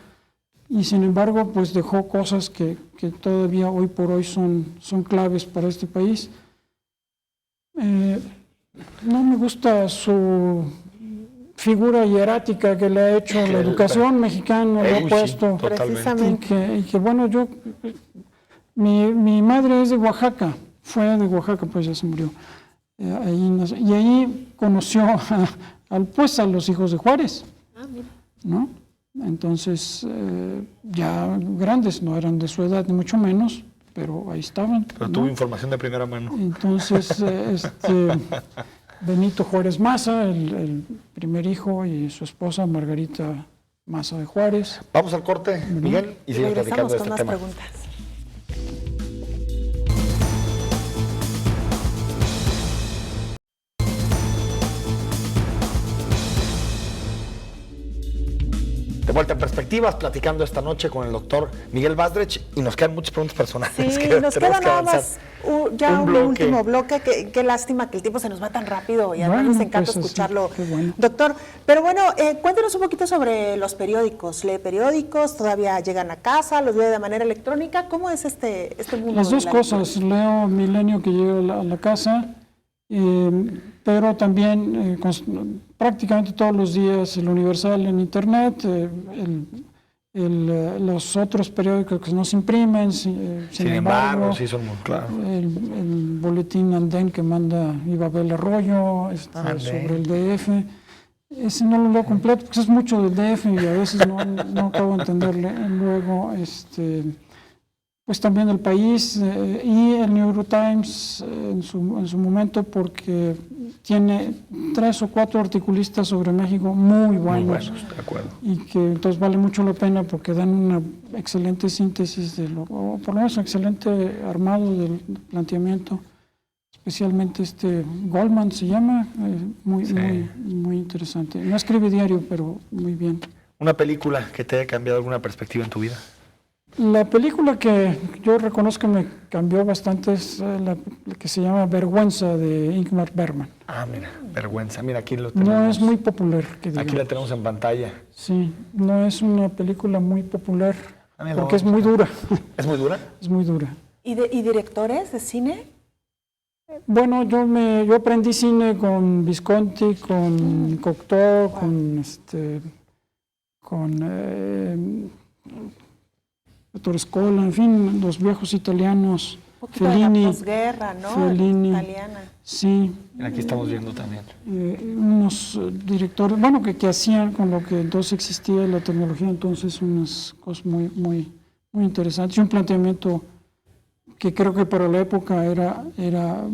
y sin embargo pues dejó cosas que todavía hoy por hoy son claves para este país. No me gusta su figura hierática que le ha hecho la educación mexicana, le ha puesto, precisamente. Y que bueno, mi madre es de Oaxaca, fue de Oaxaca, pues ya se murió. Y ahí conoció a los hijos de Juárez, ¿no? Entonces, ya grandes, no eran de su edad ni mucho menos, pero ahí estaban. Pero tuvo información de primera mano. Entonces, Benito Juárez Maza, el primer hijo, y su esposa Margarita Maza de Juárez. Vamos al corte, Miguel, y seguimos platicando de este tema. Preguntas. De vuelta en Perspectivas, platicando esta noche con el doctor Miguel Basdrech, y nos quedan muchas preguntas personales. Sí, nos queda nada más un último bloque. Qué lástima que el tiempo se nos va tan rápido y además nos encanta escucharlo, bueno. Doctor. Pero bueno, cuéntenos un poquito sobre los periódicos. ¿Lee periódicos? ¿Todavía llegan a casa? ¿Los lee de manera electrónica? ¿Cómo es este mundo? Las dos cosas. Leo Milenio, que llega a la casa, pero también prácticamente todos los días el Universal en Internet, los otros periódicos que no se imprimen, sin embargo, sí son muy claros. El boletín Andén que manda Ibabel Arroyo sobre el DF. Ese no lo leo completo porque es mucho del DF y a veces no acabo de entenderle. Luego, pues también El País y el New York Times en su momento, porque tiene 3 o 4 articulistas sobre México muy buenos. De acuerdo. Y que entonces vale mucho la pena porque dan una excelente síntesis, o por lo menos un excelente armado del planteamiento, especialmente Goldman se llama, muy interesante. No escribe diario, pero muy bien. ¿Una película que te haya cambiado alguna perspectiva en tu vida? La película que yo reconozco que me cambió bastante es la que se llama Vergüenza, de Ingmar Bergman. Ah, mira, Vergüenza. Mira, aquí lo tenemos. No es muy popular, que digamos. Aquí la tenemos en pantalla. Sí, no es una película muy popular Mira, porque es muy dura. ¿Es muy dura? Es muy dura. ¿Y directores de cine? Bueno, yo aprendí cine con Visconti, con Cocteau, con Ettore Scola, en fin, los viejos italianos. Un poquito Fellini, de la posguerra, ¿no? Fellini, Italiana. sí. Mira, aquí estamos viendo también. Unos directores, bueno, que hacían con lo que entonces existía la tecnología, entonces unas cosas muy interesantes y un planteamiento que creo que para la época era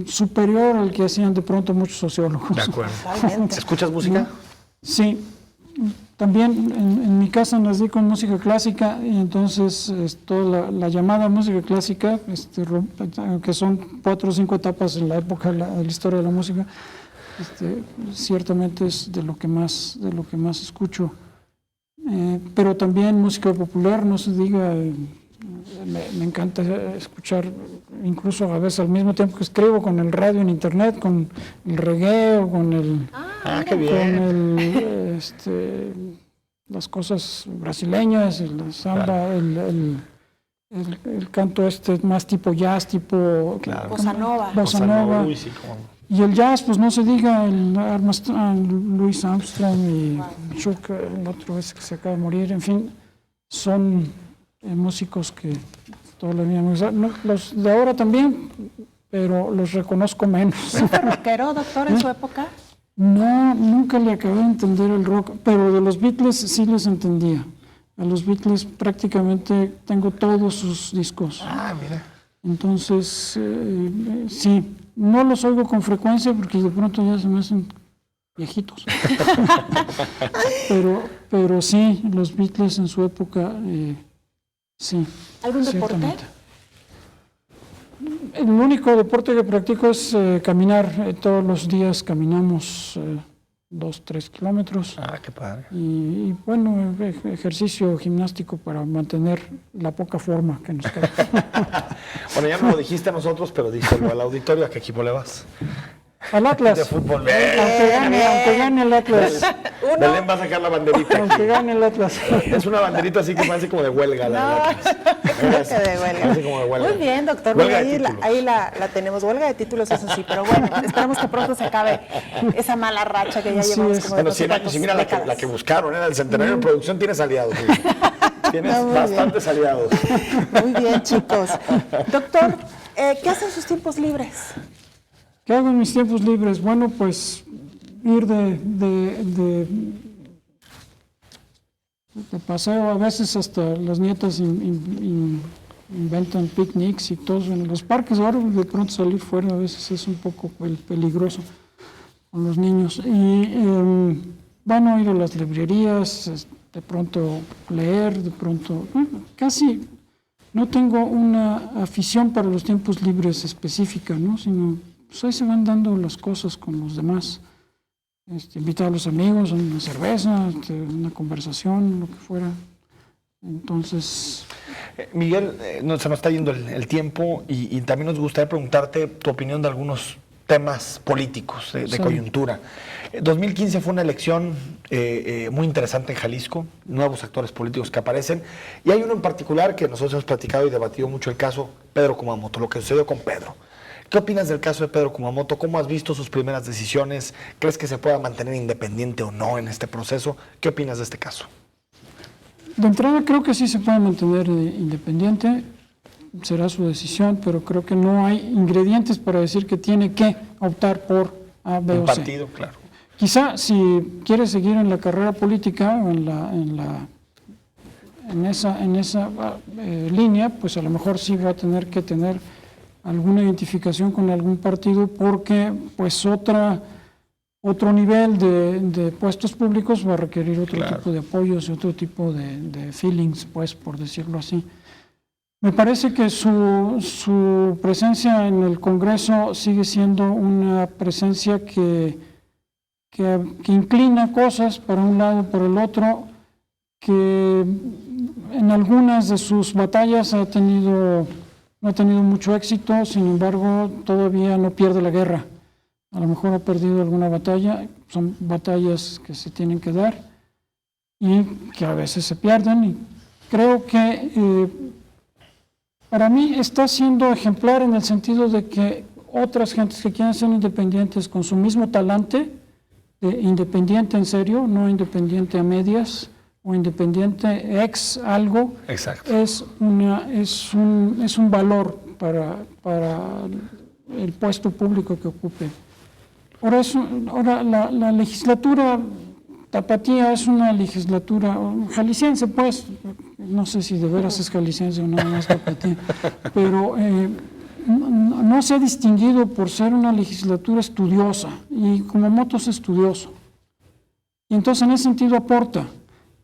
superior al que hacían de pronto muchos sociólogos. De acuerdo. Totalmente. ¿Escuchas música? Sí, también en mi casa nací con música clásica y entonces toda la llamada música clásica, que son 4 o 5 etapas en la época de la historia de la música, ciertamente es de lo que más escucho. Pero también música popular, no se diga, me encanta escuchar, incluso a veces al mismo tiempo que escribo, con el radio en internet, con el reggae o con el... Qué bien. Con las cosas brasileñas, la samba, Claro. el canto más tipo jazz, tipo... Claro. Bossa nova. Bossa nova. Uy, sí, cómo no. Y el jazz, pues no se diga, Louis Armstrong y Chuck, el otro ese que se acaba de morir, en fin, son músicos que toda la vida me gustaron. No, los de ahora también, pero los reconozco menos. ¿Fue rockero, doctor, en su época? No, nunca le acabé de entender el rock, pero de los Beatles sí les entendía. A los Beatles prácticamente tengo todos sus discos. Ah, mira. Entonces, sí, no los oigo con frecuencia porque de pronto ya se me hacen viejitos. pero sí, los Beatles en su época, sí. ¿Algún deporte? Ciertamente. El único deporte que practico es caminar. Todos los días caminamos 2-3 kilómetros. Ah, qué padre. Y bueno, ejercicio gimnástico para mantener la poca forma que nos queda. Bueno, ya no lo dijiste a nosotros, pero díselo al auditorio. ¿A qué equipo le vas? Al Atlas. De fútbol. Aunque gane el Atlas. Belén va a sacar la banderita aquí. Aunque gane el Atlas. Es una banderita así que parece como de huelga. Creo que de huelga. Parece como de huelga. Muy bien, doctor. Huelga de Ahí, títulos. ahí la tenemos. Huelga de títulos, eso sí, pero bueno, esperamos que pronto se acabe esa mala racha que ya Así llevamos es. como de Bueno, 100 años. Y mira la que buscaron, era el centenario de producción. Tienes aliados. Sí. Tienes Muy bastantes aliados. Muy bien, chicos. Doctor, ¿qué hacen sus tiempos libres? ¿Qué hago en mis tiempos libres? Bueno, pues ir de paseo, a veces hasta las nietas inventan picnics y todo en los parques. Ahora de pronto salir fuera a veces es un poco peligroso con los niños. Y bueno, ir a las librerías, de pronto leer, de pronto... casi no tengo una afición para los tiempos libres específica, ¿no? Sino pues ahí se van dando las cosas con los demás. Invitar a los amigos a una cerveza, una conversación, lo que fuera. Entonces... Miguel, se nos está yendo el tiempo y también nos gustaría preguntarte tu opinión de algunos temas políticos de Sí. coyuntura. 2015 fue una elección muy interesante en Jalisco, nuevos actores políticos que aparecen, y hay uno en particular que nosotros hemos platicado y debatido mucho, el caso Pedro Kumamoto, lo que sucedió con Pedro. ¿Qué opinas del caso de Pedro Kumamoto? ¿Cómo has visto sus primeras decisiones? ¿Crees que se pueda mantener independiente o no en este proceso? ¿Qué opinas de este caso? De entrada creo que sí se puede mantener independiente, será su decisión, pero creo que no hay ingredientes para decir que tiene que optar por A, B Un o C. partido, claro. Quizá si quiere seguir en la carrera política o en en esa línea, pues a lo mejor sí va a tener que tener alguna identificación con algún partido, porque pues otro nivel de puestos públicos va a requerir otro tipo de apoyos y otro tipo de feelings, pues, por decirlo así. Me parece que su presencia en el Congreso sigue siendo una presencia que inclina cosas para un lado o por el otro, que en algunas de sus batallas no ha tenido mucho éxito, sin embargo todavía no pierde la guerra. A lo mejor ha perdido alguna batalla, son batallas que se tienen que dar y que a veces se pierden, y creo que para mí está siendo ejemplar en el sentido de que otras gentes que quieren ser independientes con su mismo talante, independiente en serio, no independiente a medias o independiente ex algo, exacto, es un valor para el puesto público que ocupe. Ahora la legislatura tapatía es una legislatura jalisciense, pues, no sé si de veras es jalisciense o nada más tapatía, pero no se ha distinguido por ser una legislatura estudiosa, y Kumamoto es estudioso. Y entonces en ese sentido aporta,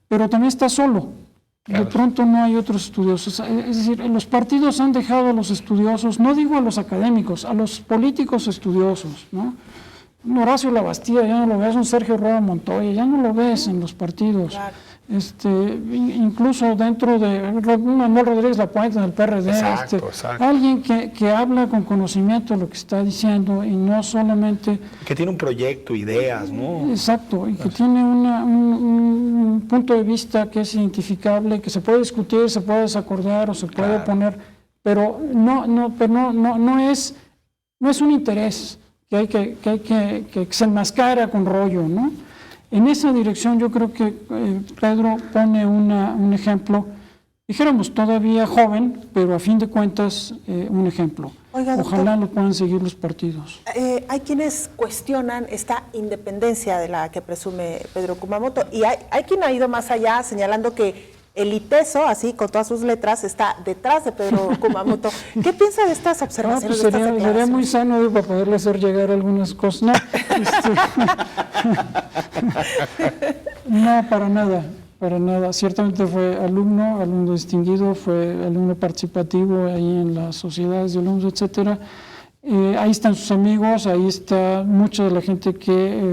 pero también está solo. Claro. De pronto no hay otros estudiosos. Es decir, los partidos han dejado a los estudiosos, no digo a los académicos, a los políticos estudiosos, ¿no? Un Horacio Labastida ya no lo ves, un Sergio Rueda Montoya, ya no lo ves en los partidos. Claro. Incluso dentro de Manuel Rodríguez Lapuente en el PRD, exacto. Alguien que habla con conocimiento de lo que está diciendo y no solamente... Que tiene un proyecto, ideas, ¿no? Exacto, y que tiene un punto de vista que es identificable, que se puede discutir, se puede desacordar o se puede oponer, pero no es un interés que hay que se enmascara con rollo, ¿no? En esa dirección yo creo que Pedro pone un ejemplo, dijéramos todavía joven, pero a fin de cuentas un ejemplo. Oiga, doctor, ojalá lo puedan seguir los partidos. Hay quienes cuestionan esta independencia de la que presume Pedro Kumamoto, y hay quien ha ido más allá señalando que el ITESO, así con todas sus letras, está detrás de Pedro Kumamoto. ¿Qué piensa de estas observaciones? Pues sería muy sano para poderle hacer llegar algunas cosas. No, no, para nada. Ciertamente fue alumno distinguido, fue alumno participativo ahí en las sociedades de alumnos, etcétera. Ahí están sus amigos, ahí está mucha de la gente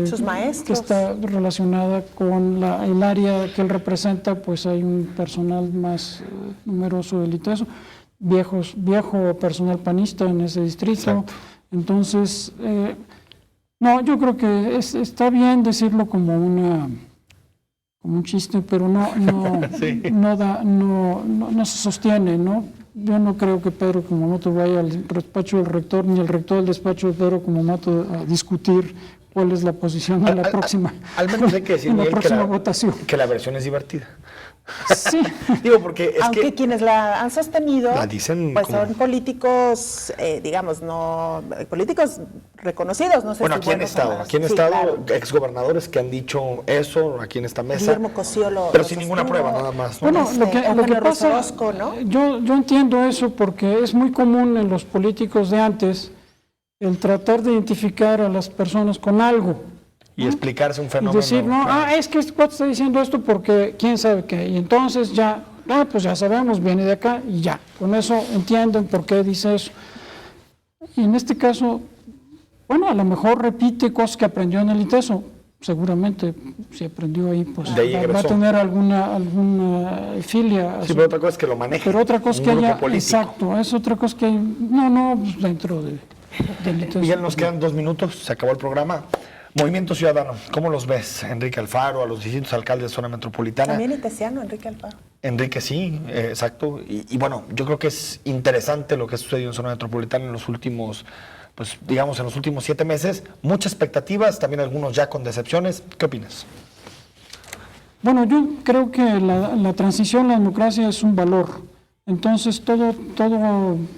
sus maestros, que está relacionada con el área que él representa, pues hay un personal más numeroso del ITESO, viejo personal panista en ese distrito. Exacto. Entonces, no, yo creo que está bien decirlo como un chiste, pero sí. no se sostiene, ¿no? Yo no creo que Pedro Kumamoto vaya al despacho del rector, ni el rector del despacho de Pedro Kumamoto a discutir cuál es la posición de la próxima. Al menos hay que decir, Miguel, votación. Que la versión es divertida. Sí. Digo, porque aunque quienes la han sostenido, la dicen pues son políticos, digamos, no políticos reconocidos, no sé. Bueno, aquí han estado, claro, exgobernadores que han dicho eso aquí en esta mesa. Guillermo Cosío pero sin ninguna prueba, nada más, ¿no? Bueno, lo que pasa, Orozco, ¿no? Yo entiendo eso porque es muy común en los políticos de antes el tratar de identificar a las personas con algo. Y explicarse un fenómeno. Y decir, es que este cuate está diciendo esto porque quién sabe qué. Y entonces ya, pues ya sabemos, viene de acá y ya. Con eso entienden por qué dice eso. Y en este caso, bueno, a lo mejor repite cosas que aprendió en el ITESO. Seguramente, si aprendió ahí, pues va a tener alguna filia. Sí, pero otra cosa es que lo maneje. Pero otra cosa que haya, exacto, es otra cosa que pues dentro del ITESO. Miguel, nos quedan 2 minutos, se acabó el programa. Movimiento Ciudadano, ¿cómo los ves? Enrique Alfaro, a los distintos alcaldes de zona metropolitana. También itesiano, Enrique Alfaro. Enrique, sí, exacto. Y bueno, yo creo que es interesante lo que ha sucedido en zona metropolitana en los últimos, pues digamos, en los últimos 7 meses. Muchas expectativas, también algunos ya con decepciones. ¿Qué opinas? Bueno, yo creo que la transición a la democracia es un valor. Entonces, todo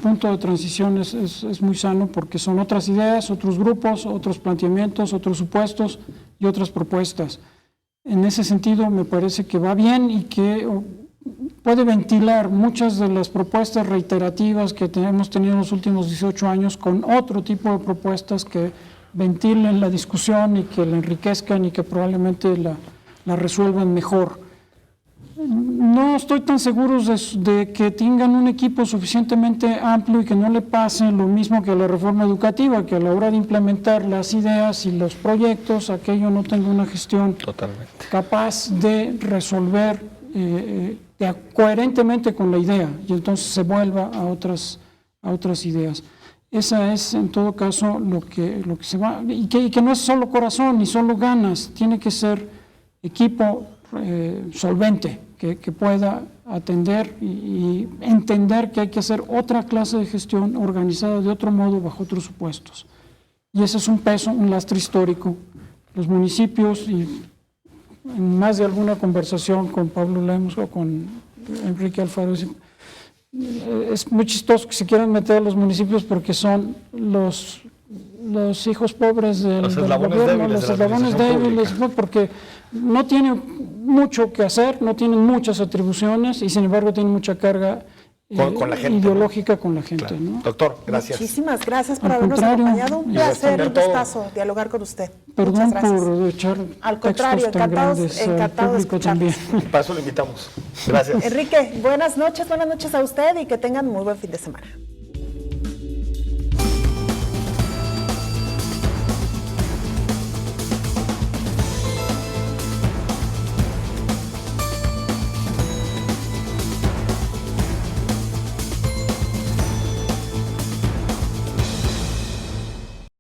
punto de transición es muy sano porque son otras ideas, otros grupos, otros planteamientos, otros supuestos y otras propuestas. En ese sentido, me parece que va bien y que puede ventilar muchas de las propuestas reiterativas que hemos tenido en los últimos 18 años con otro tipo de propuestas que ventilen la discusión y que la enriquezcan y que probablemente la resuelvan mejor. No estoy tan seguro de que tengan un equipo suficientemente amplio y que no le pase lo mismo que a la reforma educativa, que a la hora de implementar las ideas y los proyectos, aquello no tenga una gestión capaz de resolver coherentemente con la idea y entonces se vuelva a otras ideas. Esa es en todo caso lo que se va, y que no es solo corazón ni solo ganas, tiene que ser equipo solvente, que pueda atender y entender que hay que hacer otra clase de gestión organizada de otro modo, bajo otros supuestos. Y ese es un peso, un lastre histórico. Los municipios, y en más de alguna conversación con Pablo Lemos o con Enrique Alfaro, es muy chistoso que se quieran meter a los municipios porque son los hijos pobres del gobierno, los eslabones débiles, porque no tienen mucho que hacer, no tienen muchas atribuciones y sin embargo tienen mucha carga con la gente, ideológica, ¿no? Con la gente. Claro. ¿No? Doctor, gracias. Muchísimas gracias por habernos acompañado. Un placer, un gustazo dialogar con usted. Perdón por echar al contrario, encantado de escucharlos. Para eso lo invitamos. Gracias. Enrique, buenas noches a usted y que tengan muy buen fin de semana.